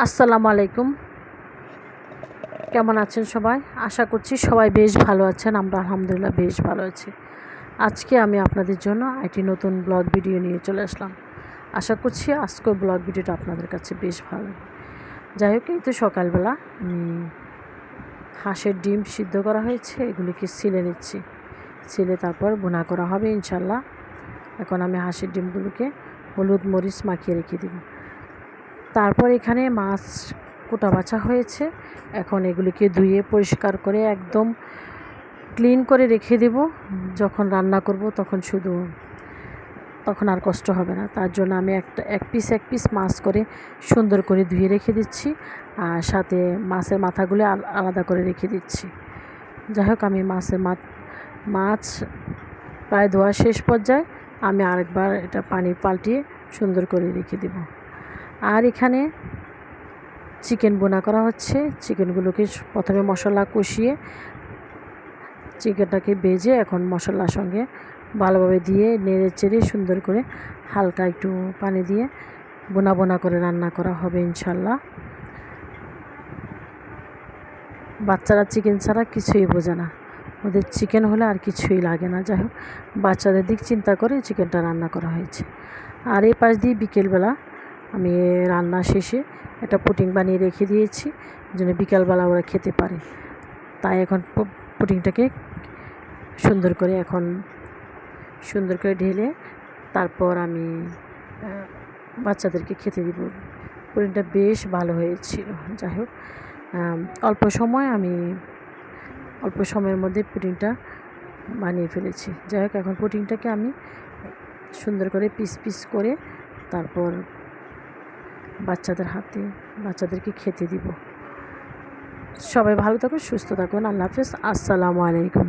আসসালামু আলাইকুম। কেমন আছেন সবাই? আশা করছি সবাই বেশ ভালো আছেন। আমরা আলহামদুলিল্লাহ বেশ ভালো আছি। আজকে আমি আপনাদের জন্য একটি নতুন ব্লগ ভিডিও নিয়ে চলে আসলাম। আশা করছি আজকের ব্লগ ভিডিওটা আপনাদের কাছে বেশ ভালো লাগে। যাই হোক, এই তো সকালবেলা হাঁসের ডিম সিদ্ধ করা হয়েছে, এগুলিকে ছিলে নিচ্ছি। ছিলে তারপর ভুনা করা হবে ইনশাল্লাহ। এখন আমি হাঁসের ডিমগুলোকে হলুদ মরিচ মাখিয়ে রেখে দেব। তারপর এখানে মাছ কোটা বাছা হয়েছে। এখন এগুলিকে ধুয়ে পরিষ্কার করে একদম ক্লিন করে রেখে দেব। যখন রান্না করব তখন আর কষ্ট হবে না। তার জন্য আমি এক পিস মাছ করে সুন্দর করে ধুয়ে রেখে দিচ্ছি, আর সাথে মাছের মাথাগুলো আলাদা করে রেখে দিচ্ছি। যাই হোক, আমি মাছ প্রায় ধোয়া শেষ পর্যায়ে আমি আরেকবার এটা পানি পাল্টিয়ে সুন্দর করে রেখে দেব। আর এখানে চিকেন বোনা করা হচ্ছে। চিকেনগুলোকে প্রথমে মশলা কষিয়ে চিকেনটাকে ভেজে এখন মশলার সঙ্গে ভালোভাবে দিয়ে নেড়ে চেড়ে সুন্দর করে হালকা একটু পানি দিয়ে বোনা করে রান্না করা হবে ইনশাল্লাহ। বাচ্চারা চিকেন ছাড়া কিছুই বোঝে না, ওদের চিকেন হলে আর কিছুই লাগে না। যাই হোক, বাচ্চাদের দিক চিন্তা করে চিকেনটা রান্না করা হয়েছে। আর এই পাশ দিয়ে বিকেলবেলা আমি রান্না শেষে একটা পুডিং বানিয়ে রেখে দিয়েছি, যেন বিকালবেলা ওরা খেতে পারে। তাই এখন পুডিংটাকে সুন্দর করে ঢেলে তারপর আমি বাচ্চাদেরকে খেতে দিব। পুডিংটা বেশ ভালো হয়েছিল। যাই হোক, অল্প সময়ের মধ্যে পুডিংটা বানিয়ে ফেলেছি। যাই হোক, এখন পুডিংটাকে আমি সুন্দর করে পিস করে তারপর বাচ্চাদেরকে খেতে দিব। সবাই ভালো থাকুন, সুস্থ থাকুন। আল্লাহ হাফেজ। আসসালামু আলাইকুম।